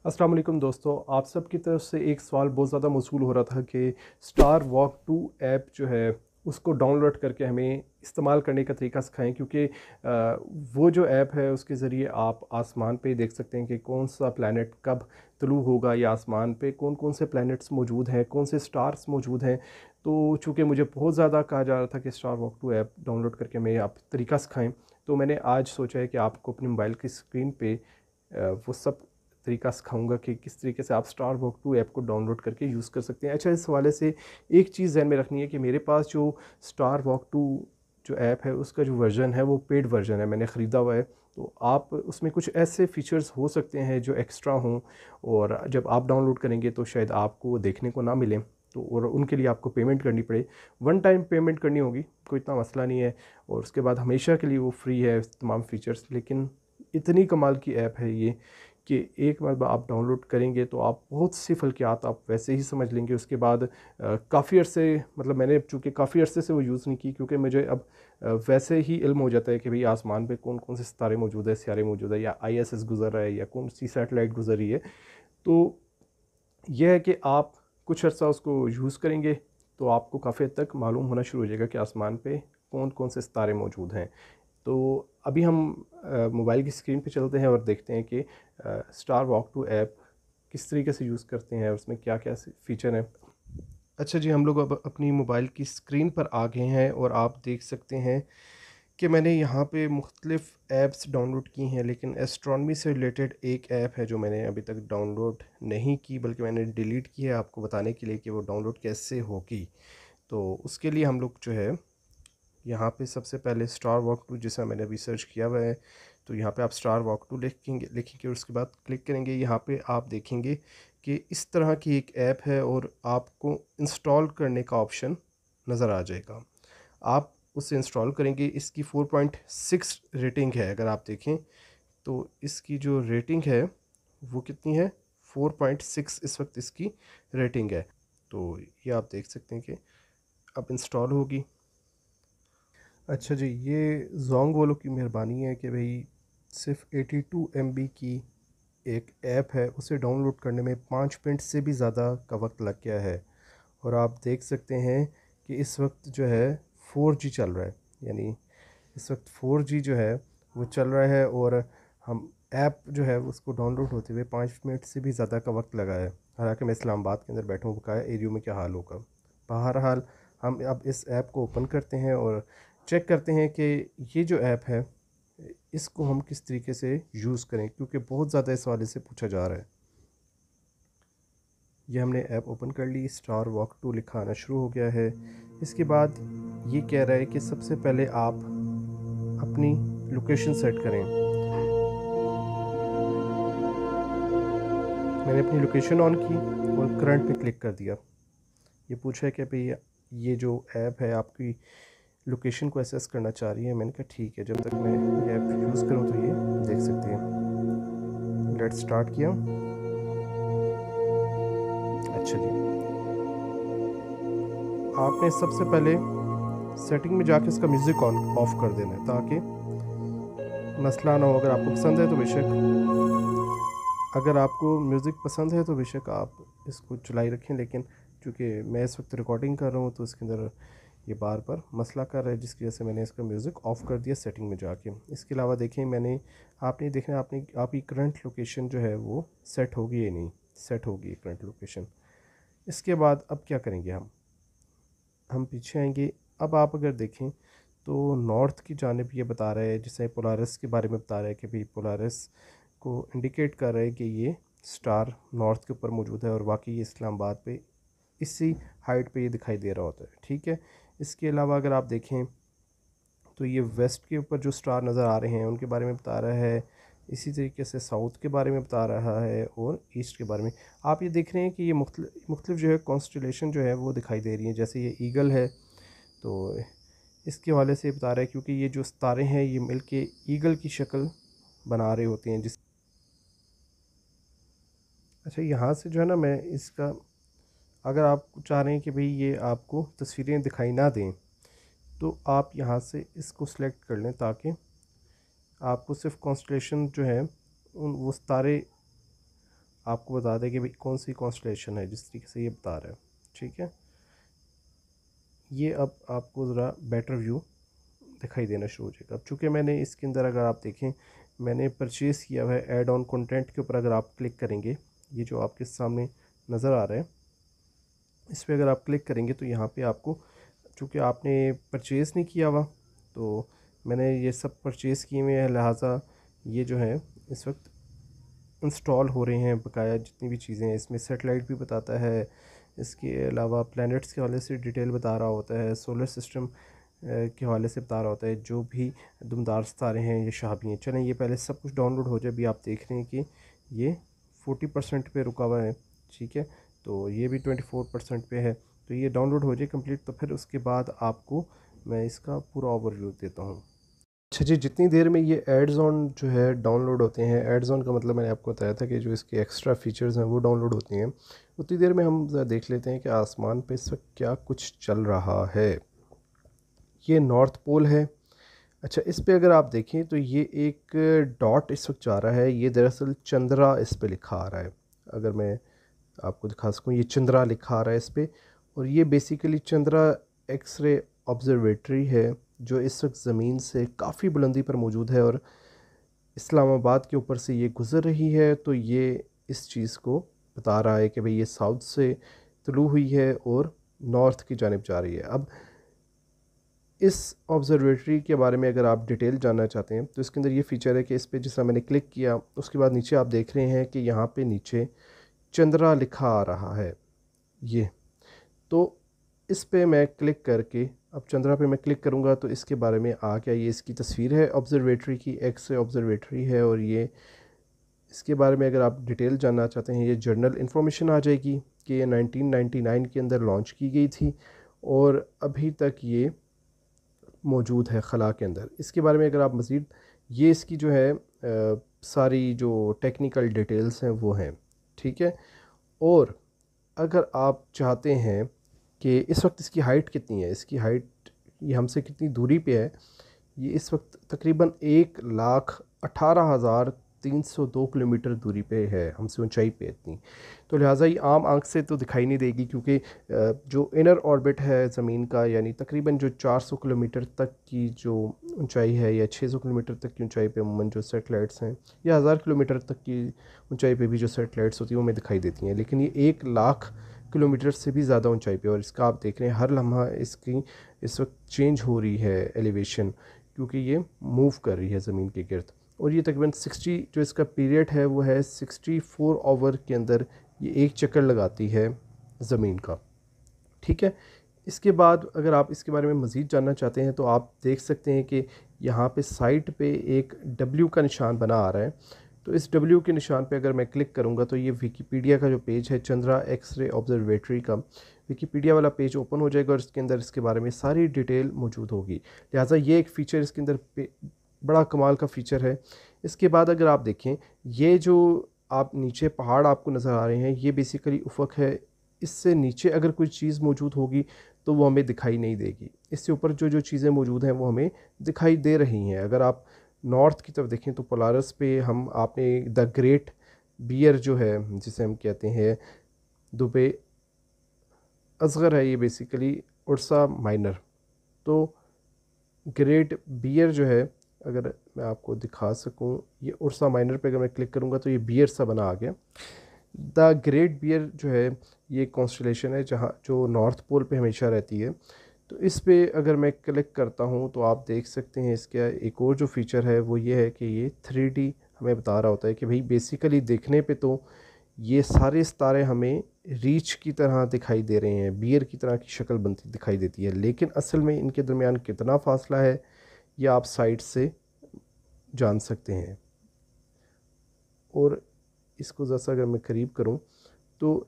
अस्सलाम वालेकुम दोस्तों, आप सब की तरफ से एक सवाल बहुत ज़्यादा मौसूल हो रहा था कि स्टार वॉक 2 ऐप जो है उसको डाउनलोड करके हमें इस्तेमाल करने का तरीका सिखाएं, क्योंकि वो जो ऐप है उसके ज़रिए आप आसमान पे देख सकते हैं कि कौन सा प्लैनेट कब तुलू होगा, या आसमान पे कौन कौन से प्लैनेट्स मौजूद हैं, कौन से स्टार्स मौजूद हैं। तो चूँकि मुझे बहुत ज़्यादा कहा जा रहा था कि स्टार वॉक 2 ऐप डाउनलोड करके हमें आप तरीका सिखाएं, तो मैंने आज सोचा है कि आपको अपने मोबाइल की स्क्रीन पे वो सब तरीका सिखाऊंगा कि किस तरीके से आप स्टार वॉक 2 ऐप को डाउनलोड करके यूज़ कर सकते हैं। अच्छा, इस हवाले से एक चीज़ ज़हन में रखनी है कि मेरे पास जो स्टार वॉक 2 जो ऐप है उसका जो वर्ज़न है वो पेड वर्ज़न है, मैंने ख़रीदा हुआ है। तो आप उसमें कुछ ऐसे फ़ीचर्स हो सकते हैं जो एक्स्ट्रा हों, और जब आप डाउनलोड करेंगे तो शायद आपको देखने को ना मिलें, तो और उनके लिए आपको पेमेंट करनी पड़े। वन टाइम पेमेंट करनी होगी, कोई इतना मसला नहीं है, और उसके बाद हमेशा के लिए वो फ्री है तमाम फ़ीचर्स। लेकिन इतनी कमाल की ऐप है ये कि एक बार आप डाउनलोड करेंगे तो आप बहुत सी फ़ल्कियात आप वैसे ही समझ लेंगे। उसके बाद काफ़ी अरसे, मतलब मैंने चूँकि काफ़ी अरसे से वो यूज़ नहीं की, क्योंकि मुझे अब वैसे ही इल्म हो जाता है कि भाई आसमान पे कौन कौन से सितारे मौजूद है, सियारे मौजूद है, या आईएसएस गुज़र रहा है, या कौन सी सैटेलाइट गुज़र रही है। तो यह है कि आप कुछ अर्सा उसको यूज़ करेंगे तो आपको काफ़ी हद तक मालूम होना शुरू हो जाएगा कि आसमान पे कौन कौन से सितारे मौजूद हैं। तो अभी हम मोबाइल की स्क्रीन पे चलते हैं और देखते हैं कि स्टार वॉक 2 ऐप किस तरीके से यूज़ करते हैं और उसमें क्या क्या फ़ीचर हैं। अच्छा जी, हम लोग अब अपनी मोबाइल की स्क्रीन पर आ गए हैं और आप देख सकते हैं कि मैंने यहाँ पे मुख्तलिफ़ ऐप्स डाउनलोड की हैं, लेकिन एस्ट्रोनॉमी से रिलेटेड एक ऐप है जो मैंने अभी तक डाउनलोड नहीं की, बल्कि मैंने डिलीट की है आपको बताने के लिए कि वो डाउनलोड कैसे होगी। तो उसके लिए हम लोग जो है यहाँ पे सबसे पहले स्टार वॉक 2 जैसा मैंने अभी सर्च किया हुआ है, तो यहाँ पे आप स्टार वॉक 2 लिखेंगे और उसके बाद क्लिक करेंगे। यहाँ पे आप देखेंगे कि इस तरह की एक ऐप है और आपको इंस्टॉल करने का ऑप्शन नज़र आ जाएगा। आप उसे इंस्टॉल करेंगे। इसकी 4.6 रेटिंग है। अगर आप देखें तो इसकी जो रेटिंग है वो कितनी है, 4.6 इस वक्त इसकी रेटिंग है। तो ये आप देख सकते हैं कि अब इंस्टॉल होगी। अच्छा जी, ये जोंग वालों की मेहरबानी है कि भाई सिर्फ 82 MB की एक ऐप है, उसे डाउनलोड करने में 5 मिनट से भी ज़्यादा का वक्त लग गया है। और आप देख सकते हैं कि इस वक्त जो है 4G चल रहा है, यानी इस वक्त 4G जो है वो चल रहा है, और हम ऐप जो है उसको डाउनलोड होते हुए 5 मिनट से भी ज़्यादा का वक्त लगा है। हालांकि मैं इस्लामाबाद के अंदर बैठा हूँ, बकाया एरियो में क्या हाल होगा। बहरहाल हम अब इस ऐप को ओपन करते हैं और चेक करते हैं कि ये जो ऐप है इसको हम किस तरीके से यूज़ करें, क्योंकि बहुत ज़्यादा इस हवाले से पूछा जा रहा है। ये हमने ऐप ओपन कर ली, स्टार वॉक 2 लिखा आना शुरू हो गया है। इसके बाद ये कह रहा है कि सबसे पहले आप अपनी लोकेशन सेट करें। मैंने अपनी लोकेशन ऑन की और करंट पे क्लिक कर दिया। ये पूछा है कि भाई ये जो ऐप है आपकी लोकेशन को एसेस करना चाह रही है। मैंने कहा ठीक है, जब तक मैं ये ऐप यूज़ करूँ तो ये देख सकते हैं। लेट्स स्टार्ट किया। अच्छा जी, आपने सबसे पहले सेटिंग में जाके इसका म्यूज़िक ऑन ऑफ कर देना है, ताकि मसला ना हो। अगर आपको पसंद है तो बेशक, अगर आपको म्यूज़िक पसंद है तो बेशक आप इसको चलाई रखें, लेकिन चूँकि मैं इस वक्त रिकॉर्डिंग कर रहा हूँ तो इसके अंदर ये बार बार मसला कर रहा है, जिसकी वजह से मैंने इसका म्यूज़िक ऑफ़ कर दिया सेटिंग में जाके। इसके अलावा देखें, मैंने आपने देखना आपकी करंट लोकेशन जो है वो सेट होगी या नहीं, सेट होगी करंट लोकेशन। इसके बाद अब क्या करेंगे, हम पीछे आएंगे। अब आप अगर देखें तो नॉर्थ की जानिब ये बता रहा है, जैसे पोलारिस के बारे में बता रहा है कि भाई पोलारिस को इंडिकेट कर रहा है कि ये स्टार नॉर्थ के ऊपर मौजूद है, और वाकई ये इस्लामाबाद पे इसी हाइट पे ये दिखाई दे रहा होता है। ठीक है। इसके अलावा अगर आप देखें तो ये वेस्ट के ऊपर जो स्टार नज़र आ रहे हैं उनके बारे में बता रहा है, इसी तरीके से साउथ के बारे में बता रहा है, और ईस्ट के बारे में। आप ये देख रहे हैं कि ये मुख्तलिफ जो है कॉन्स्टलेशन जो है वो दिखाई दे रही हैं। जैसे ये ईगल है, तो इसके हवाले से बता रहा है, क्योंकि ये जो सितारे हैं ये मिल के ईगल की शक्ल बना रहे होते हैं जिस। अच्छा, यहाँ से जो है ना, मैं इसका, अगर आप चाह रहे हैं कि भाई ये आपको तस्वीरें दिखाई ना दें तो आप यहाँ से इसको सिलेक्ट कर लें, ताकि आपको सिर्फ कॉन्स्टलेशन जो है उन वो सितारे आपको बता दें कि भाई कौन सी कॉन्स्टलेशन है, जिस तरीके से ये बता रहा है। ठीक है, ये अब आपको ज़रा बेटर व्यू दिखाई देना शुरू हो जाएगा। अब चूँकि मैंने इसके अंदर, अगर आप देखें, मैंने परचेज़ किया हुआ है ऐड ऑन कंटेंट के ऊपर अगर आप क्लिक करेंगे, ये जो आपके सामने नज़र आ रहा है, इस पर अगर आप क्लिक करेंगे तो यहाँ पे आपको, चूँकि आपने परचेज़ नहीं किया हुआ, तो मैंने ये सब परचेज़ किए हुए हैं, लिहाजा ये जो है इस वक्त इंस्टॉल हो रहे हैं बकाया। जितनी भी चीज़ें हैं इसमें, सेटेलाइट भी बताता है, इसके अलावा प्लैनेट्स के हवाले से डिटेल बता रहा होता है, सोलर सिस्टम के हवाले से बता रहा होता है, जो भी दुमदार सितारे हैं या शहाबी हैं। चलें, ये पहले सब कुछ डाउनलोड हो जाए। अभी आप देख रहे हैं कि ये 40% पे रुका हुआ है। ठीक है, तो ये भी 24% पे है। तो ये डाउनलोड हो जाए कंप्लीट, तो फिर उसके बाद आपको मैं इसका पूरा ओवरव्यू देता हूँ। अच्छा जी, जितनी देर में ये एड्स ऑन जो है डाउनलोड होते हैं, एड्स ऑन का मतलब मैंने आपको बताया था कि जो इसके एक्स्ट्रा फीचर्स हैं वो डाउनलोड होती हैं, उतनी देर में हम ज़रा देख लेते हैं कि आसमान पे इस वक्त क्या कुछ चल रहा है। ये नॉर्थ पोल है। अच्छा, इस पे अगर आप देखें तो ये एक डॉट इस वक्त जा रहा है, ये दरअसल चंद्रा इस पे लिखा आ रहा है। अगर मैं आपको दिखा सकूँ, ये चंद्रा लिखा आ रहा है इस पे, और ये बेसिकली चंद्रा एक्सरे ऑब्जर्वेटरी है जो इस वक्त ज़मीन से काफ़ी बुलंदी पर मौजूद है और इस्लामाबाद के ऊपर से ये गुज़र रही है। तो ये इस चीज़ को बता रहा है कि भाई ये साउथ से तुलू हुई है और नॉर्थ की जानिब जा रही है। अब इस ऑब्जर्वेटरी के बारे में अगर आप डिटेल जानना चाहते हैं तो इसके अंदर ये फ़ीचर है कि इस पे जैसा मैंने क्लिक किया, उसके बाद नीचे आप देख रहे हैं कि यहाँ पे नीचे चंद्रा लिखा आ रहा है। ये तो इस पे मैं क्लिक करके, अब चंद्रा पे मैं क्लिक करूँगा तो इसके बारे में आ गया, ये इसकी तस्वीर है ऑब्जर्वेटरी की, एक्सरे ऑब्जर्वेटरी है। और ये इसके बारे में अगर आप डिटेल जानना चाहते हैं, ये जर्नल इन्फॉर्मेशन आ जाएगी कि ये 1999 के अंदर लॉन्च की गई थी और अभी तक ये मौजूद है खला के अंदर। इसके बारे में अगर आप मज़ीद, ये इसकी जो है सारी जो टेक्निकल डिटेल्स हैं वो हैं। ठीक है, और अगर आप चाहते हैं कि इस वक्त इसकी हाइट कितनी है, इसकी हाइट ये हमसे कितनी दूरी पे है, ये इस वक्त तकरीबन 1,18,302 किलोमीटर दूरी पे है हमसे, ऊंचाई पे इतनी। तो लिहाजा ये आम आंख से तो दिखाई नहीं देगी, क्योंकि जो इनर ऑर्बिट है ज़मीन का, यानी तकरीबन जो 400 किलोमीटर तक की जो ऊंचाई है या 600 किलोमीटर तक की ऊंचाई पे अमूमन जो सेटेलाइट्स हैं, या 1000 किलोमीटर तक की ऊंचाई पे भी जो सेटेलाइट्स होती हैं वो हमें दिखाई देती हैं। लेकिन ये 1,00,000 किलोमीटर से भी ज़्यादा ऊंचाई पे, और इसका आप देख रहे हैं हर लम्हा इसकी इस वक्त चेंज हो रही है एलिवेशन, क्योंकि ये मूव कर रही है ज़मीन के गिर्द। और ये तकरीबन 60 जो इसका पीरियड है वो है 64 आवर के अंदर ये एक चक्कर लगाती है ज़मीन का। ठीक है, इसके बाद अगर आप इसके बारे में मज़ीद जानना चाहते हैं तो आप देख सकते हैं कि यहाँ पे साइड पे एक W का निशान बना आ रहा है। तो इस W के निशान पे अगर मैं क्लिक करूँगा तो ये विकीपीडिया का जो पेज है चंद्रा एक्सरे ऑब्जर्वेटरी का, विकीपीडिया वाला पेज ओपन हो जाएगा और इसके अंदर इसके बारे में सारी डिटेल मौजूद होगी। लिहाजा ये एक फ़ीचर इसके अंदर बड़ा कमाल का फ़ीचर है। इसके बाद अगर आप देखें, ये जो आप नीचे पहाड़ आपको नज़र आ रहे हैं, ये बेसिकली उफ़क़ है। इससे नीचे अगर कोई चीज़ मौजूद होगी तो वो हमें दिखाई नहीं देगी। इससे ऊपर जो जो चीज़ें मौजूद हैं वो हमें दिखाई दे रही हैं। अगर आप नॉर्थ की तरफ देखें तो पोलारस पे हम आपने द ग्रेट बियर जो है, जिसे हम कहते हैं दुबे असगर है, ये बेसिकली उर्सा माइनर। तो ग्रेट बियर जो है, अगर मैं आपको दिखा सकूं, ये उर्सा माइनर पे अगर मैं क्लिक करूंगा तो ये बियर सा बना आ गया। द ग्रेट बियर जो है ये कॉन्स्टलेशन है जहाँ जो नॉर्थ पोल पे हमेशा रहती है। तो इस पे अगर मैं क्लिक करता हूँ तो आप देख सकते हैं इसका एक और जो फीचर है वो ये है कि ये 3D हमें बता रहा होता है कि भाई बेसिकली देखने पे तो ये सारे सितारे हमें रीच की तरह दिखाई दे रहे हैं, बियर की तरह की शक्ल बनती दिखाई देती है, लेकिन असल में इनके दरमियान कितना फासला है ये आप साइड से जान सकते हैं। और इसको जैसा अगर मैं करीब करूं तो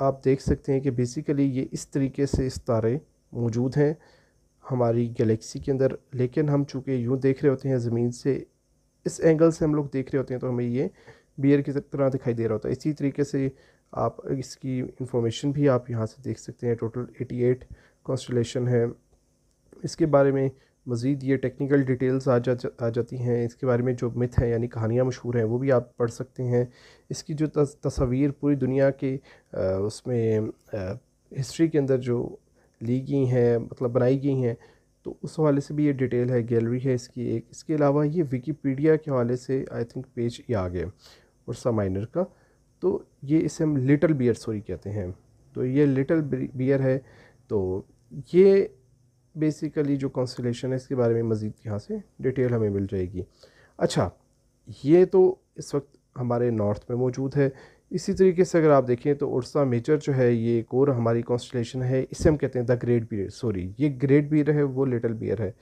आप देख सकते हैं कि बेसिकली ये इस तरीके से सितारे मौजूद हैं हमारी गैलेक्सी के अंदर। लेकिन हम चूँकि यूँ देख रहे होते हैं ज़मीन से, इस एंगल से हम लोग देख रहे होते हैं तो हमें ये बियर की तरह दिखाई दे रहा होता है। इसी तरीके से आप इसकी इंफॉर्मेशन भी आप यहाँ से देख सकते हैं। टोटल 88 कॉन्स्टलेशन है। इसके बारे में मज़ीद ये टेक्निकल डिटेल्स आ जाती हैं। इसके बारे में जो मिथ हैं यानी कहानियाँ मशहूर हैं वो भी आप पढ़ सकते हैं। इसकी जो तस्वीर पूरी दुनिया के उसमें हिस्ट्री के अंदर जो ली गई हैं, मतलब बनाई गई हैं, तो उस हवाले से भी ये डिटेल है, गैलरी है इसकी एक। इसके अलावा ये विकीपीडिया के हवाले से आई थिंक पेज ये आ गया उर्सा माइनर का। तो ये इसे हम लिटिल बियर स्टोरी कहते हैं। तो ये लिटिल बियर है। तो ये बेसिकली जो कॉन्स्टलेशन है इसके बारे में मज़ीद यहाँ से डिटेल हमें मिल जाएगी। अच्छा, ये तो इस वक्त हमारे नॉर्थ में मौजूद है। इसी तरीके से अगर आप देखें तो उर्सा मेजर जो है ये एक और हमारी कॉन्स्टलेशन है, इसे हम कहते हैं द ग्रेट बियर। सॉरी, ये ग्रेट बियर है, वो लिटिल बियर है।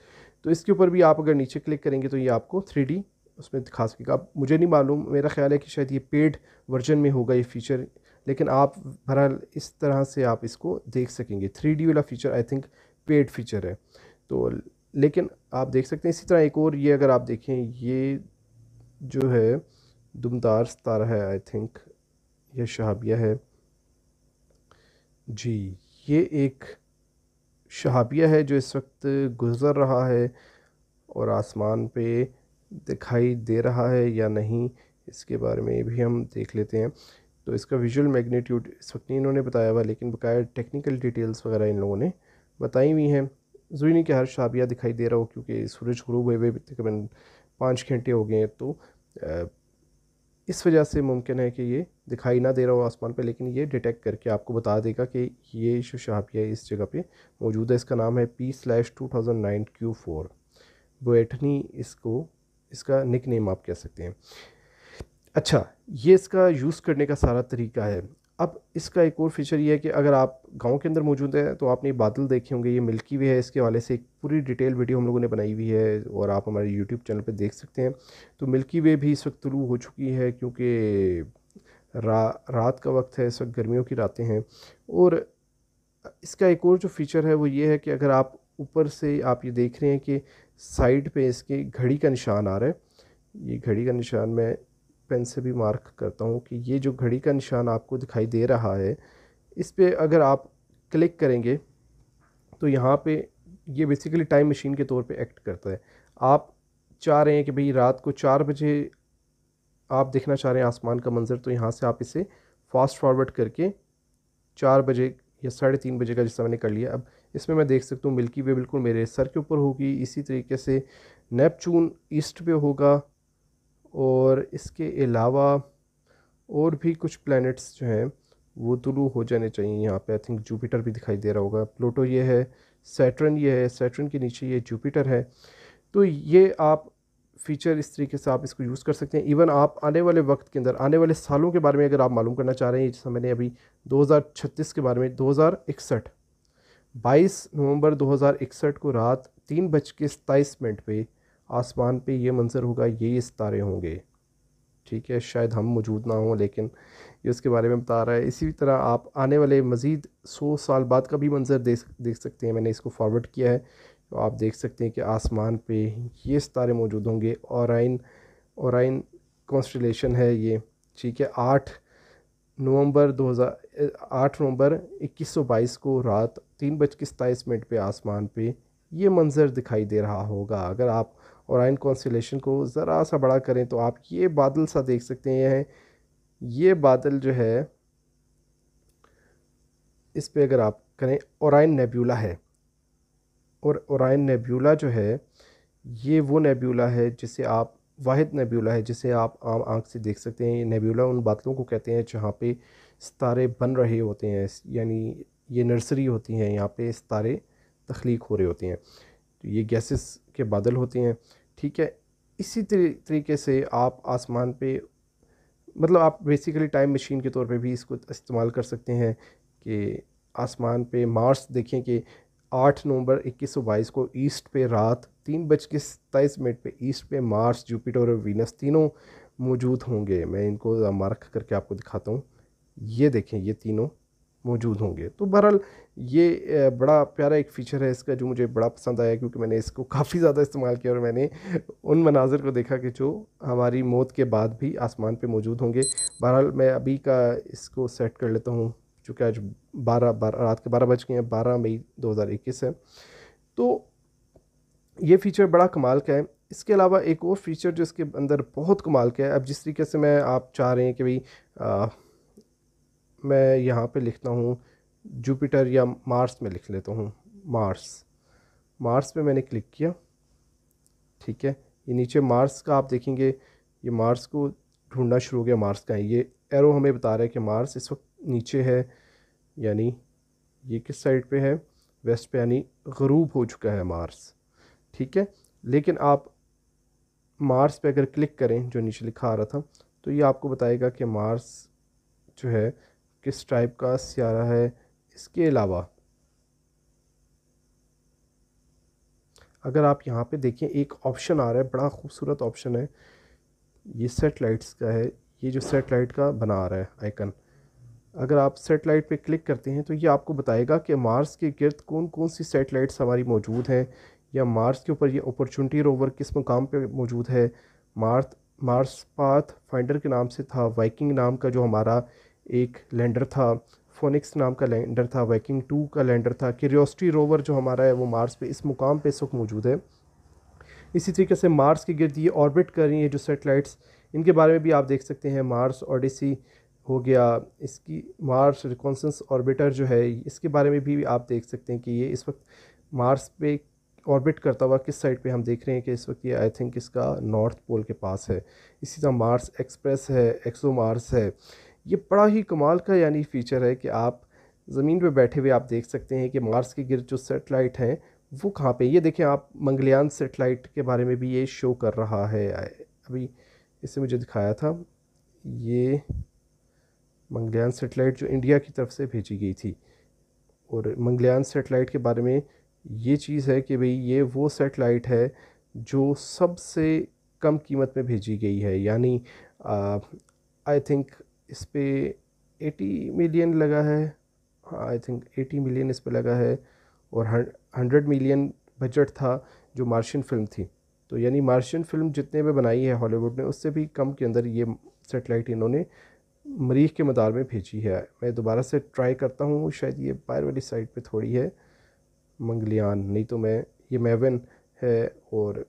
तो इसके ऊपर भी आप अगर नीचे क्लिक करेंगे तो ये आपको 3D उसमें दिखा सकेगा। अब मुझे नहीं मालूम, मेरा ख्याल है कि शायद ये पेड वर्जन में होगा ये फ़ीचर, लेकिन आप बहरहाल इस तरह से आप इसको देख सकेंगे। 3D वाला feature I think paid feature है। तो लेकिन आप देख सकते हैं। इसी तरह एक और ये अगर आप देखें, ये जो है दुमदार सितारा है, आई थिंक ये शहाबिया है जी। ये एक शहाबिया है जो इस वक्त गुज़र रहा है और आसमान पे दिखाई दे रहा है या नहीं, इसके बारे में भी हम देख लेते हैं। तो इसका विजुअल मैग्नीट्यूड इस वक्त नहीं इन्होंने बताया हुआ, लेकिन बकाया टेक्निकल डिटेल्स वगैरह इन लोगों ने बताई हुई हैं। ज़रूरी नहीं कि हर शहाबिया दिखाई दे रहा हो, क्योंकि सूरज गुरूब हुए हुए तकरीबन 5 घंटे हो गए हैं। तो इस वजह से मुमकिन है कि ये दिखाई ना दे रहा हो आसमान पे, लेकिन ये डिटेक्ट करके आपको बता देगा कि ये जो शहाबिया है इस जगह पे मौजूद है। इसका नाम है P/2009Q4 बोएटनी, इसका निक नेम आप कह सकते हैं। अच्छा, ये इसका यूज़ करने का सारा तरीका है। अब इसका एक और फीचर ये है कि अगर आप गांव के अंदर मौजूद हैं तो आपने बादल देखे होंगे, ये मिल्की वे है। इसके हवाले से एक पूरी डिटेल वीडियो हम लोगों ने बनाई हुई है और आप हमारे यूट्यूब चैनल पे देख सकते हैं। तो मिल्की वे भी इस वक्त तुलू हो चुकी है, क्योंकि रात का वक्त है, इस वक्त गर्मियों की रातें हैं। और इसका एक और जो फीचर है वो ये है कि अगर आप ऊपर से आप ये देख रहे हैं कि साइड पे इसके घड़ी का निशान आ रहा है। ये घड़ी का निशान मैं पेन से भी मार्क करता हूँ कि ये जो घड़ी का निशान आपको दिखाई दे रहा है, इस पे अगर आप क्लिक करेंगे तो यहाँ पे ये बेसिकली टाइम मशीन के तौर पे एक्ट करता है। आप चाह रहे हैं कि भाई रात को 4 बजे आप देखना चाह रहे हैं आसमान का मंज़र, तो यहाँ से आप इसे फास्ट फॉरवर्ड करके 4 बजे या 3:30 बजे का जैसा मैंने कर लिया। अब इसमें मैं देख सकता हूँ मिल्की वे बिल्कुल मेरे सर के ऊपर होगी। इसी तरीके से नेपच्यून ईस्ट पे होगा, और इसके अलावा और भी कुछ प्लैनेट्स जो हैं वो तुलू हो जाने चाहिए। यहाँ पे आई थिंक जुपिटर भी दिखाई दे रहा होगा। प्लूटो ये है, सैटर्न ये है, सैटर्न के नीचे ये जुपिटर है। तो ये आप फ़ीचर इस तरीके से आप इसको यूज़ कर सकते हैं। इवन आप आने वाले वक्त के अंदर, आने वाले सालों के बारे में अगर आप मालूम करना चाह रहे हैं, जैसा मैंने अभी 2036 के बारे में, 2061 22 नवंबर 2061 को रात 3:27 पे आसमान पे ये मंज़र होगा, ये सितारे होंगे। ठीक है, शायद हम मौजूद ना हों, लेकिन ये उसके बारे में बता रहा है। इसी तरह आप आने वाले मज़ीद 100 साल बाद का भी मंज़र देख सकते हैं। मैंने इसको फॉरवर्ड किया है, तो आप देख सकते हैं कि आसमान पे ये सितारे मौजूद होंगे। ओराइन कॉन्स्टलेशन है ये। ठीक है, 8 नवंबर 2122 को रात 3:27 पे आसमान पे ये मंज़र दिखाई दे रहा होगा। अगर आप ओराइन कॉन्स्टलेशन को ज़रा सा बड़ा करें तो आप ये बादल सा देख सकते हैं। ये बादल जो है, इस पे अगर आप करें, ओराइन नेब्यूला है। और ओराइन नेब्यूला जो है, ये वो नेब्यूला है जिसे आप, वाहिद नेब्यूला है जिसे आप आम आँख से देख सकते हैं। ये नेब्यूला उन बादलों को कहते हैं जहाँ पे सितारे बन रहे होते हैं, यानी ये नर्सरी होती हैं, यहाँ पे सितारे तख्लीक हो रहे होते हैं। तो ये गैसेस के बादल होते हैं। ठीक है, इसी तरीके से आप आसमान पे, मतलब आप बेसिकली टाइम मशीन के तौर पे भी इसको इस्तेमाल कर सकते हैं कि आसमान पे मार्स देखें कि 8 नवंबर 2122 को ईस्ट पे रात 3:27 पे ईस्ट पे मार्स, जुपिटर और वीनस तीनों मौजूद होंगे। मैं इनको मार्क करके आपको दिखाता हूँ। ये देखें, ये तीनों मौजूद होंगे। तो बहरहाल ये बड़ा प्यारा एक फ़ीचर है इसका, जो मुझे बड़ा पसंद आया, क्योंकि मैंने इसको काफ़ी ज़्यादा इस्तेमाल किया और मैंने उन मनाज़िर को देखा कि जो हमारी मौत के बाद भी आसमान पे मौजूद होंगे। बहरहाल मैं अभी का इसको सेट कर लेता हूँ, चूँकि आज 12 रात के 12 बज गए हैं, 12 मई 2021 है। तो ये फ़ीचर बड़ा कमाल का है। इसके अलावा एक और फ़ीचर जो इसके अंदर बहुत कमाल का है, अब जिस तरीके से मैं आप चाह रहे हैं कि भाई मैं यहाँ पे लिखता हूँ जुपिटर या मार्स में लिख लेता हूँ, मार्स। मार्स पे मैंने क्लिक किया, ठीक है। ये नीचे मार्स का आप देखेंगे, ये मार्स को ढूंढना शुरू हो गया, मार्स का है। ये एरो हमें बता रहा है कि मार्स इस वक्त नीचे है, यानी ये किस साइड पे है, वेस्ट पे, यानी ग़रूब हो चुका है मार्स, ठीक है। लेकिन आप मार्स पे अगर क्लिक करें, जो नीचे लिखा आ रहा था, तो ये आपको बताएगा कि मार्स जो है किस टाइप का सियारा है। इसके अलावा अगर आप यहाँ पे देखें, एक ऑप्शन आ रहा है, बड़ा खूबसूरत ऑप्शन है, ये सेटेलाइट्स का है। ये जो सेटेलाइट का बना आ रहा है आइकन, अगर आप सेटेलाइट पे क्लिक करते हैं तो ये आपको बताएगा कि मार्स के गिर्द कौन कौन सी सेटेलाइट्स हमारी मौजूद हैं, या मार्स के ऊपर ये अपॉर्चुनिटी रोवर किस मुकाम पे मौजूद है। मार्स मार्स पाथ फाइंडर के नाम से था, वाइकिंग नाम का जो हमारा एक लैंडर था, फोनिक्स नाम का लैंडर था, वाइकिंग 2 का लैंडर था, क्यूरियोसिटी रोवर जो हमारा है वो मार्स पे इस मुकाम पे इस वक्त मौजूद है। इसी तरीके से मार्स के गिर्द ये ऑर्बिट कर रही हैं जो सेटेलाइट्स, इनके बारे में भी आप देख सकते हैं। मार्स ओडिसी हो गया, इसकी मार्स रिकॉन्सेंस ऑर्बिटर जो है, इसके बारे में भी आप देख सकते हैं कि ये इस वक्त मार्स पे ऑर्बिट करता हुआ किस साइड पे हम देख रहे हैं कि इस वक्त ये आई थिंक इसका नॉर्थ पोल के पास है। इसी तरह मार्स एक्सप्रेस है, एक्सो मार्स है। ये बड़ा ही कमाल का यानी फ़ीचर है कि आप ज़मीन पे बैठे हुए आप देख सकते हैं कि मार्स के गिर्द जो सेटेलाइट हैं वो कहाँ पे। ये देखें आप, मंगलयान सेटेलाइट के बारे में भी ये शो कर रहा है। अभी इससे मुझे दिखाया था, ये मंगलयान सेटेलाइट जो इंडिया की तरफ से भेजी गई थी। और मंगलयान सेटेलाइट के बारे में ये चीज़ है कि भाई ये वो सेटेलाइट है जो सबसे कम कीमत में भेजी गई है, यानी आई थिंक इस पे 80 मिलियन लगा है, आई थिंक 80 मिलियन इस पे लगा है, और 100 मिलियन बजट था जो मार्शियन फ़िल्म थी। तो यानी मार्शियन फ़िल्म जितने में बनाई है हॉलीवुड ने, उससे भी कम के अंदर ये सेटेलाइट इन्होंने मरीख के मदार में भेजी है। मैं दोबारा से ट्राई करता हूँ, शायद ये बाहर वाली साइड पे थोड़ी है मंगलयान, नहीं तो मैं, ये मैविन है, और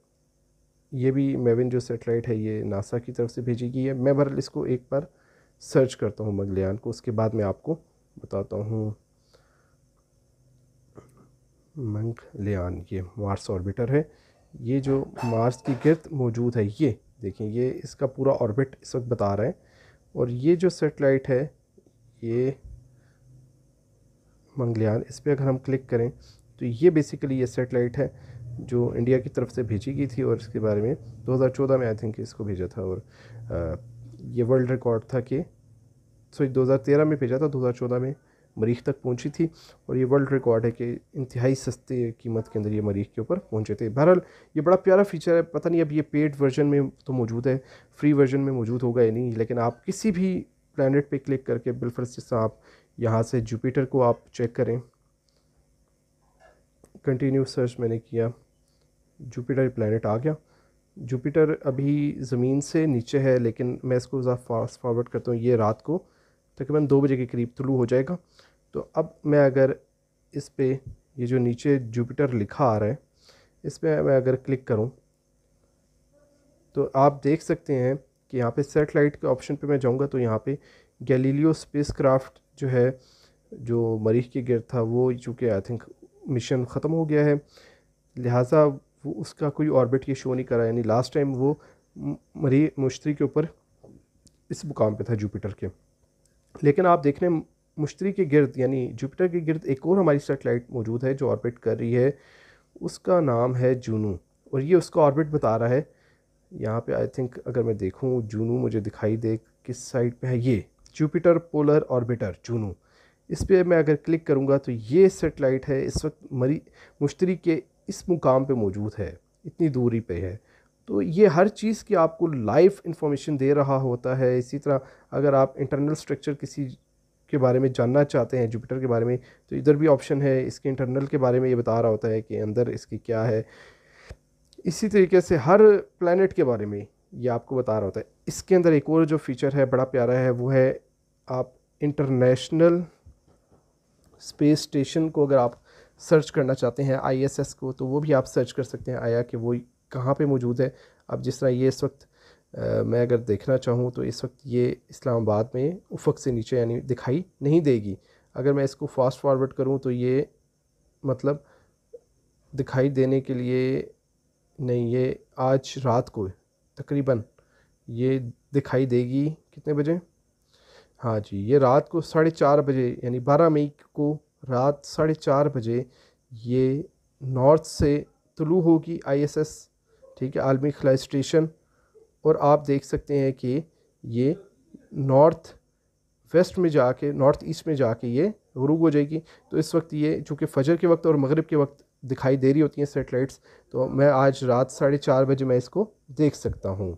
ये भी मैविन जो सेटेलाइट है ये नासा की तरफ से भेजी गई है। मैं बहरहाल इसको एक बार सर्च करता हूँ मंगलयान को, उसके बाद मैं आपको बताता हूँ। मंगलयान ये मार्स ऑर्बिटर है, ये जो मार्स की गिर्द मौजूद है, ये देखें, ये इसका पूरा ऑर्बिट इस वक्त बता रहा है। और ये जो सेटेलाइट है ये मंगलयान, इस पर अगर हम क्लिक करें तो ये बेसिकली ये सेटेलाइट है जो इंडिया की तरफ से भेजी गई थी, और इसके बारे में 2014 में आई थिंक इसको भेजा था। और ये वर्ल्ड रिकॉर्ड था कि 2013 में भेजा था, 2014 में मरीख तक पहुंची थी। और ये वर्ल्ड रिकॉर्ड है कि इंतहाई सस्ते कीमत के अंदर ये मरीख के ऊपर पहुंचे थे। बहरहाल ये बड़ा प्यारा फीचर है, पता नहीं अब ये पेड वर्जन में तो मौजूद है, फ्री वर्जन में मौजूद होगा या नहीं, लेकिन आप किसी भी प्लानट पे क्लिक करके बिलफर्ज जैसा आप यहाँ से जुपिटर को आप चेक करें, कंटिन्यू सर्च मैंने किया, जुपिटर प्लानट आ गया। जुपिटर अभी ज़मीन से नीचे है, लेकिन मैं इसको ज़रा फास्ट फॉरवर्ड करता हूँ, ये रात को तकरीबन 2 बजे के करीब तुलू हो जाएगा। तो अब मैं अगर इस पे, ये जो नीचे जुपिटर लिखा आ रहा है, इस पर मैं अगर क्लिक करूँ तो आप देख सकते हैं कि यहाँ पे सेटेलाइट के ऑप्शन पे मैं जाऊँगा तो यहाँ पे गैलीलियो स्पेसक्राफ्ट जो है, जो मरीख के गिर्द था, वो चूँकि आई थिंक मिशन ख़त्म हो गया है, लिहाजा वो उसका कोई ऑर्बिट ये शो नहीं करा। यानी लास्ट टाइम वो मरीख मुश्तरी के ऊपर इस मुकाम पे था जुपिटर के। लेकिन आप देख रहे हैं मुश्तरी के गिर्द, यानी जुपिटर के गिर्द एक और हमारी सेटेलाइट मौजूद है जो ऑर्बिट कर रही है, उसका नाम है जूनू, और ये उसका ऑर्बिट बता रहा है। यहाँ पे आई थिंक अगर मैं देखूँ, जूनू मुझे दिखाई दे किस साइड पे है, ये जुपिटर पोलर ऑर्बिटर जूनू, इस पर मैं अगर क्लिक करूँगा तो ये सेटेलाइट है इस वक्त मुश्तरी के इस मुकाम पे मौजूद है, इतनी दूरी पे है। तो ये हर चीज़ की आपको लाइव इंफॉर्मेशन दे रहा होता है। इसी तरह अगर आप इंटरनल स्ट्रक्चर किसी के बारे में जानना चाहते हैं जुपिटर के बारे में, तो इधर भी ऑप्शन है, इसके इंटरनल के बारे में ये बता रहा होता है कि अंदर इसकी क्या है। इसी तरीके से हर प्लैनेट के बारे में ये आपको बता रहा होता है। इसके अंदर एक और जो फीचर है बड़ा प्यारा है, वो है आप इंटरनेशनल स्पेस स्टेशन को अगर आप सर्च करना चाहते हैं ISS को, तो वो भी आप सर्च कर सकते हैं आया कि वो कहाँ पे मौजूद है। अब जिस तरह ये इस वक्त मैं अगर देखना चाहूँ तो इस वक्त ये इस्लामाबाद में उफ़क़ से नीचे यानी दिखाई नहीं देगी। अगर मैं इसको फास्ट फॉरवर्ड करूँ तो ये मतलब दिखाई देने के लिए नहीं, ये आज रात को तकरीबन ये दिखाई देगी कितने बजे, हाँ जी, ये रात को 4:30 बजे यानी 12 मई को रात 4:30 बजे ये नॉर्थ से तुलू होगी ISS, ठीक है, आलमी खलाई स्टेशन। और आप देख सकते हैं कि ये नॉर्थ वेस्ट में जाके नॉर्थ ईस्ट में जाके ये गुरूब हो जाएगी। तो इस वक्त ये चूँकि फ़जर के वक्त और मगरिब के वक्त दिखाई दे रही होती हैं सैटेलाइट्स, तो मैं आज रात 4:30 बजे मैं इसको देख सकता हूँ।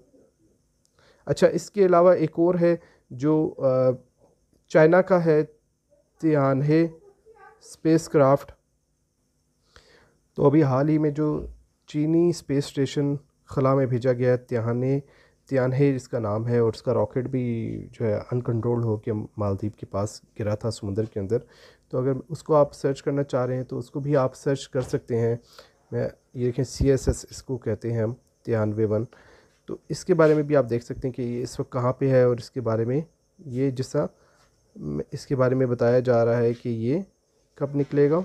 अच्छा, इसके अलावा एक और है जो चाइना का है, तियानहे स्पेसक्राफ्ट। तो अभी हाल ही में जो चीनी स्पेस स्टेशन खला में भेजा गया है, तियानहे इसका नाम है, और इसका रॉकेट भी जो है अनकंट्रोल्ड हो के मालदीव के पास गिरा था समुंदर के अंदर। तो अगर उसको आप सर्च करना चाह रहे हैं तो उसको भी आप सर्च कर सकते हैं। मैं ये देखें CSS इसको कहते हैं हम, 93 1। तो इसके बारे में भी आप देख सकते हैं कि ये इस वक्त कहाँ पे है, और इसके बारे में ये जैसा इसके बारे में बताया जा रहा है कि ये कब निकलेगा।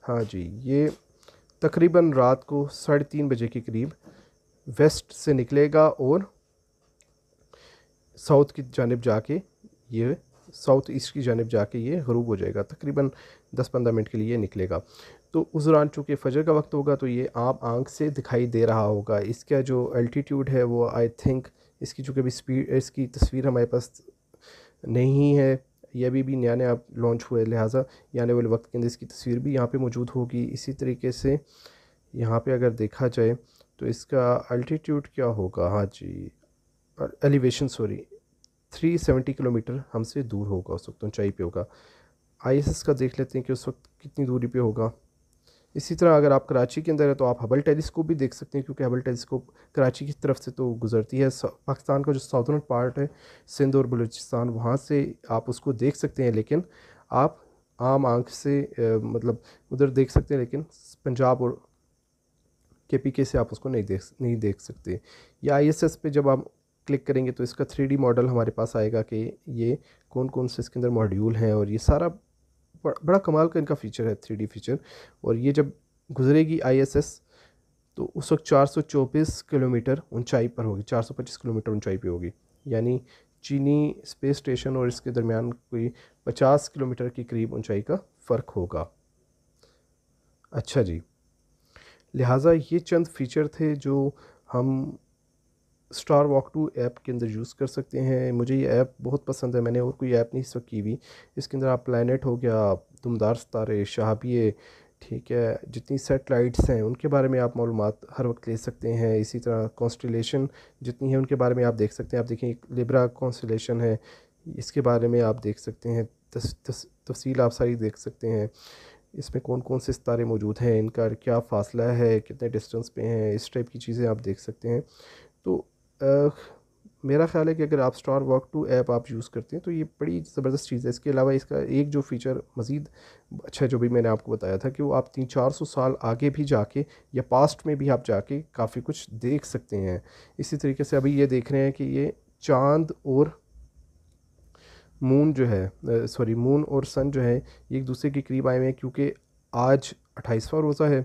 हाँ जी, ये तकरीबन रात को 3:30 बजे के करीब वेस्ट से निकलेगा और साउथ की जानिब जाके ये साउथ ईस्ट की जानिब जाके ये ग़रूब हो जाएगा। तकरीबन 10-15 मिनट के लिए ये निकलेगा। तो उस दौरान चूँकि फ़जर का वक्त होगा तो ये आप आँख से दिखाई दे रहा होगा। इसका जो एल्टीट्यूड है वो आई थिंक, इसकी चूँकि अभी स्पीड, इसकी तस्वीर हमारे पास नहीं है, ये अभी नया लॉन्च हुआ है, लिहाजा ये आने वाले वक्त के अंदर इसकी तस्वीर भी यहाँ पे मौजूद होगी। इसी तरीके से यहाँ पे अगर देखा जाए तो इसका अल्टीट्यूड क्या होगा, हाँ जी, एलिवेशन 370 किलोमीटर हमसे दूर होगा, उस वक्त ऊंचाई पे होगा। ISS का देख लेते हैं कि उस वक्त कितनी दूरी पे होगा। इसी तरह अगर आप कराची के अंदर है तो आप हबल टेलीस्कोप भी देख सकते हैं, क्योंकि हबल टेलीस्कोप कराची की तरफ से तो गुजरती है। पाकिस्तान का जो साउदर्न पार्ट है, सिंध और बलूचिस्तान, वहाँ से आप उसको देख सकते हैं, लेकिन आप आम आँख से मतलब उधर देख सकते हैं, लेकिन पंजाब और KPK से आप उसको नहीं देख सकते। या ISS पे जब आप क्लिक करेंगे तो इसका 3D मॉडल हमारे पास आएगा कि ये कौन कौन से इसके अंदर मॉड्यूल हैं, और ये सारा बड़ा कमाल का इनका फ़ीचर है, 3D फ़ीचर। और ये जब गुजरेगी ISS तो उस वक्त 424 किलोमीटर ऊंचाई पर होगी, 425 किलोमीटर ऊंचाई पे होगी, यानी चीनी स्पेस स्टेशन और इसके दरमियान कोई 50 किलोमीटर के करीब ऊंचाई का फ़र्क होगा। अच्छा जी, लिहाजा ये चंद फ़ीचर थे जो हम स्टार वॉक 2 ऐप के अंदर यूज़ कर सकते हैं। मुझे ये ऐप बहुत पसंद है, मैंने और कोई ऐप नहीं इस वक्त की हुई। इसके अंदर आप प्लैनेट हो गया, दुमदार सितारे, शहाबिये, ठीक है, जितनी सैटेलाइट्स हैं उनके बारे में आप मालूमात हर वक्त ले सकते हैं। इसी तरह कॉन्स्टेलेशन जितनी है उनके बारे में आप देख सकते हैं। आप देखें, एक लिब्रा कॉन्स्टेलेशन है, इसके बारे में आप देख सकते हैं, तफसील आप सारी देख सकते हैं। इसमें कौन कौन से सितारे मौजूद हैं, इनका क्या फ़ासला है, कितने डिस्टेंस पे हैं, इस टाइप की चीज़ें आप देख सकते हैं। तो मेरा ख़्याल है कि अगर आप स्टार वॉक 2 ऐप आप यूज़ करते हैं तो ये बड़ी ज़बरदस्त चीज़ है। इसके अलावा इसका एक जो फ़ीचर मज़ीद अच्छा, जो भी मैंने आपको बताया था कि वो आप 300-400 साल आगे भी जाके या पास्ट में भी आप जाके काफ़ी कुछ देख सकते हैं। इसी तरीके से अभी ये देख रहे हैं कि ये चाँद और मून जो है, सॉरी, मून और सन जो है ये एक दूसरे के करीब आए हुए हैं, क्योंकि आज 28वां रोज़ा है।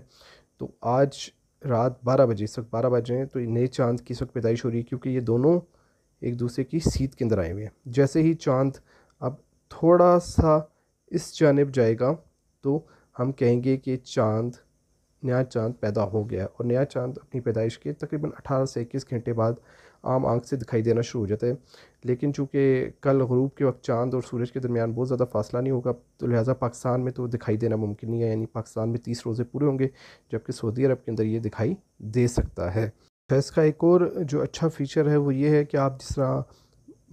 तो आज रात 12 बजे, इस वक्त 12 बज रहे हैं, तो नए चाँद की इस वक्त पैदाइश हो रही है, क्योंकि ये दोनों एक दूसरे की सीध के अंदर आए हुए हैं। जैसे ही चाँद अब थोड़ा सा इस जानिब जाएगा तो हम कहेंगे कि नया चाँद पैदा हो गया, और नया चाँद अपनी पैदाइश के तकरीबन 18 से 21 घंटे बाद आम आँख से दिखाई देना शुरू हो जाता है। लेकिन चूँकि कल ग़ुरूब के वक्त चाँद और सूरज के दरमियान बहुत ज़्यादा फासला नहीं होगा, तो लिहाजा पाकिस्तान में तो दिखाई देना मुमकिन नहीं है, यानी पाकिस्तान में 30 रोज़े पूरे होंगे, जबकि सऊदी अरब के अंदर ये दिखाई दे सकता है। इसका एक और जो अच्छा फ़ीचर है वो ये है कि आप जिस तरह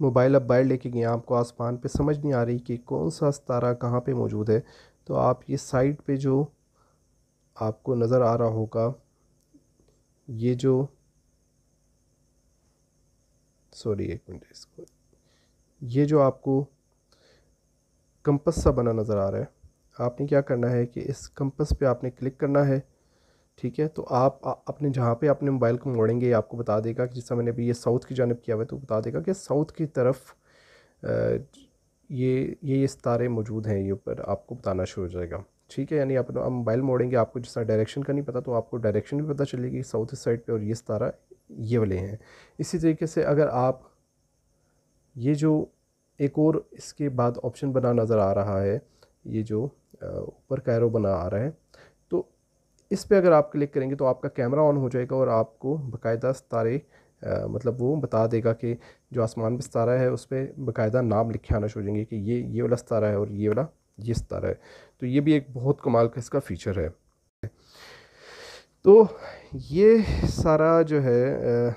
मोबाइल अब बाहर लेके गए, आपको आसमान पे समझ नहीं आ रही कि कौन सा सितारा कहाँ पे मौजूद है, तो आप ये साइड पे जो आपको नज़र आ रहा होगा, ये जो, सॉरी एक मिनट, इसको, ये जो आपको कंपस सा बना नज़र आ रहा है, आपने क्या करना है कि इस कंपस पे आपने क्लिक करना है, ठीक है। तो आप अपने जहाँ पे अपने मोबाइल को मोड़ेंगे आपको बता देगा कि जैसा मैंने अभी ये साउथ की जानब किया हुआ है, तो बता देगा कि साउथ की तरफ ये सितारे मौजूद हैं, ये ऊपर आपको बताना शुरू हो जाएगा, ठीक है। यानी आप मोबाइल मोड़ेंगे, आपको जिस तरह डायरेक्शन का नहीं पता तो आपको डायरेक्शन भी पता चलेगी साउथ साइड पे, और ये सितारा ये वाले हैं। इसी तरीके से अगर आप ये जो एक और इसके बाद ऑप्शन बना नज़र आ रहा है, ये जो ऊपर कैरो बना आ रहा है, तो इस पे अगर आप क्लिक करेंगे तो आपका कैमरा ऑन हो जाएगा और आपको बाकायदा सितारे मतलब वो बता देगा कि जो आसमान में सितारा है उस पर बाकायदा नाम लिखे आना शुरू हो जाएंगे कि ये वाला सितारा है और ये वाला ये सितारा है। तो ये भी एक बहुत कमाल का इसका फ़ीचर है। तो ये सारा जो है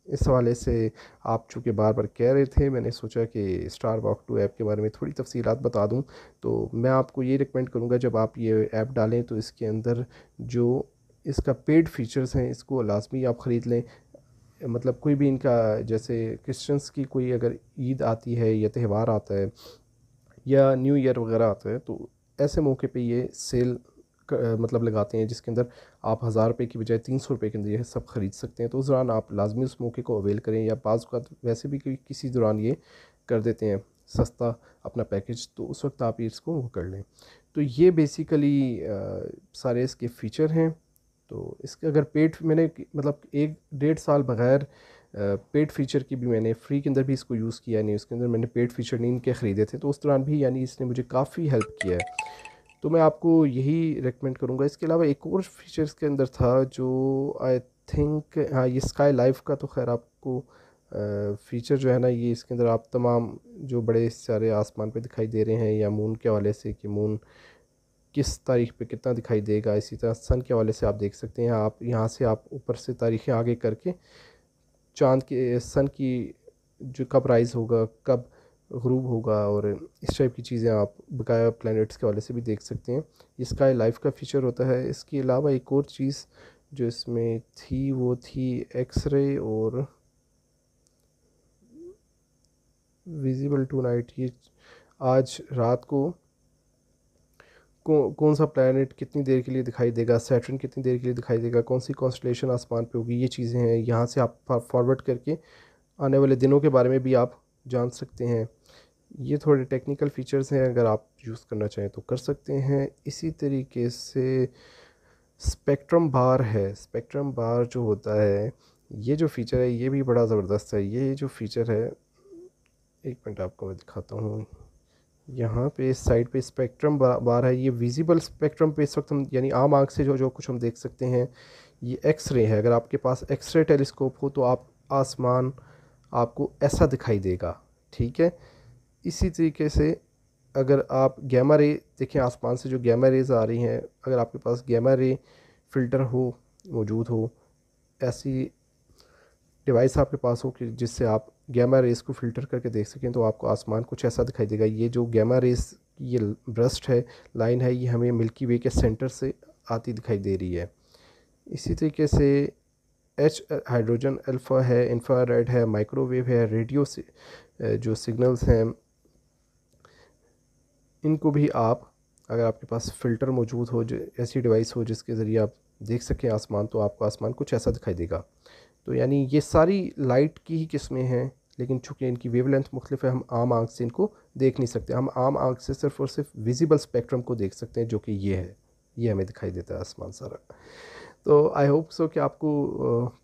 इस हवाले से आप चूँकि बार बार कह रहे थे, मैंने सोचा कि स्टार वॉक 2 ऐप के बारे में थोड़ी तफसीलात बता दूं। तो मैं आपको ये रिकमेंड करूंगा जब आप ये ऐप डालें तो इसके अंदर जो इसका पेड फीचर्स हैं इसको लाजमी आप ख़रीद लें। मतलब कोई भी इनका, जैसे क्रिश्चियंस की कोई अगर ईद आती है या त्यौहार आता है या न्यू ईयर वगैरह आता है, तो ऐसे मौके पे ये सेल मतलब लगाते हैं जिसके अंदर आप 1000 रुपये की बजाय 300 रुपये के अंदर ये सब ख़रीद सकते हैं। तो उस दौरान आप लाजमी उस मौके को अवेल करें, या बाज़ औक़ात वैसे भी किसी दौरान ये कर देते हैं सस्ता अपना पैकेज, तो उस वक्त आप इसको वो कर लें। तो ये बेसिकली सारे इसके फ़ीचर हैं। तो इसके अगर पेड मैंने मतलब 1-1.5 साल बग़ैर पेड फ़ीचर की भी मैंने फ्री के अंदर भी इसको यूज़ किया नहीं, उसके अंदर मैंने पेड फ़ीचर नहीं इनके ख़रीदे थे, तो उस दौरान भी यानी इसने मुझे काफ़ी हेल्प किया है। तो मैं आपको यही रेकमेंड करूँगा। इसके अलावा एक और फीचर इसके अंदर था जो आई थिंक, हाँ, ये स्काई लाइफ का तो खैर आपको फ़ीचर जो है ना, ये इसके अंदर आप तमाम जो बड़े सारे आसमान पे दिखाई दे रहे हैं, या मून के हवाले से कि मून किस तारीख पे कितना दिखाई देगा, इसी तरह सन के हवाले से आप देख सकते हैं। आप यहाँ से आप ऊपर से तारीखें आगे करके चाँद के सन की जो कब राइज़ होगा, कब ग़ुरूब होगा, और इस टाइप की चीज़ें आप बकाया प्लैनेट्स के हवाले से भी देख सकते हैं। ये स्काई लाइफ का फ़ीचर होता है। इसके अलावा एक और चीज़ जो इसमें थी वो थी एक्सरे और विजिबल टू नाइट। ये आज रात को कौन सा प्लैनेट कितनी देर के लिए दिखाई देगा, सैटर्न कितनी देर के लिए दिखाई देगा, कौन सी कॉन्स्टलेशन आसमान पे होगी, ये चीज़ें हैं। यहाँ से आप फॉरवर्ड करके आने वाले दिनों के बारे में भी आप जान सकते हैं। ये थोड़े टेक्निकल फ़ीचर्स हैं, अगर आप यूज़ करना चाहें तो कर सकते हैं। इसी तरीके से स्पेक्ट्रम बार है। स्पेक्ट्रम बार जो होता है, ये जो फ़ीचर है ये भी बड़ा ज़बरदस्त है। ये जो फ़ीचर है, एक मिनट आपको मैं दिखाता हूँ। यहाँ पे इस साइड पे स्पेक्ट्रम बार है। ये विजिबल स्पेक्ट्रम पे इस वक्त हम यानी आम आँख से जो कुछ हम देख सकते हैं, ये एक्सरे है। अगर आपके पास एक्सरे टेलीस्कोप हो तो आप आसमान आपको ऐसा दिखाई देगा, ठीक है। इसी तरीके से अगर आप गैमा रे देखें, आसमान से जो गैमा रेज़ आ रही हैं, अगर आपके पास गैमा रे फ़िल्टर मौजूद हो, ऐसी डिवाइस आपके पास हो कि जिससे आप गैमा रेज़ को फ़िल्टर करके देख सकें, तो आपको आसमान कुछ ऐसा दिखाई देगा। ये जो गैमा रेज़ की ये ब्रस्ट है, लाइन है, ये हमें मिल्की वे के सेंटर से आती दिखाई दे रही है। इसी तरीके से हाइड्रोजन अल्फ़ा है, इंफ्रारेड है, माइक्रोवेव है, रेडियो से जो सिग्नल्स हैं, इनको भी आप, अगर आपके पास फ़िल्टर मौजूद हो, जो ऐसी डिवाइस हो जिसके ज़रिए आप देख सकें आसमान, तो आपको आसमान कुछ ऐसा दिखाई देगा। तो यानी ये सारी लाइट की ही किस्में हैं, लेकिन चूँकि इनकी वेवलेंथ मुख्तलिफ है, हम आम आँख से इनको देख नहीं सकते। हम आम आँख से सिर्फ़ और सिर्फ विजिबल स्पेक्ट्रम को देख सकते हैं, जो कि ये है, ये हमें दिखाई देता है आसमान सारा। तो आई होप सो कि आपको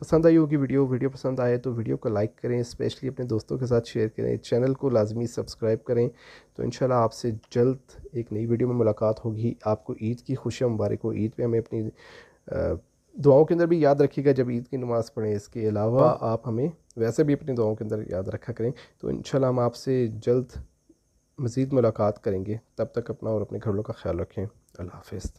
पसंद आई होगी वीडियो पसंद आए तो वीडियो को लाइक करें, स्पेशली अपने दोस्तों के साथ शेयर करें, चैनल को लाजमी सब्सक्राइब करें। तो इंशाल्लाह आपसे जल्द एक नई वीडियो में मुलाकात होगी। आपको ईद की खुशियाँ मुबारक हो। ईद पे हमें अपनी दुआओं के अंदर भी याद रखिएगा जब ईद की नमाज़ पढ़ें। इसके अलावा आप हमें वैसे भी अपनी दुआओं के अंदर याद रखा करें। तो इंशाल्लाह हम आपसे जल्द मज़ीद मुलाकात करेंगे। तब तक अपना और अपने घर वालों का ख्याल रखें। अल्लाह हाफ़िज़।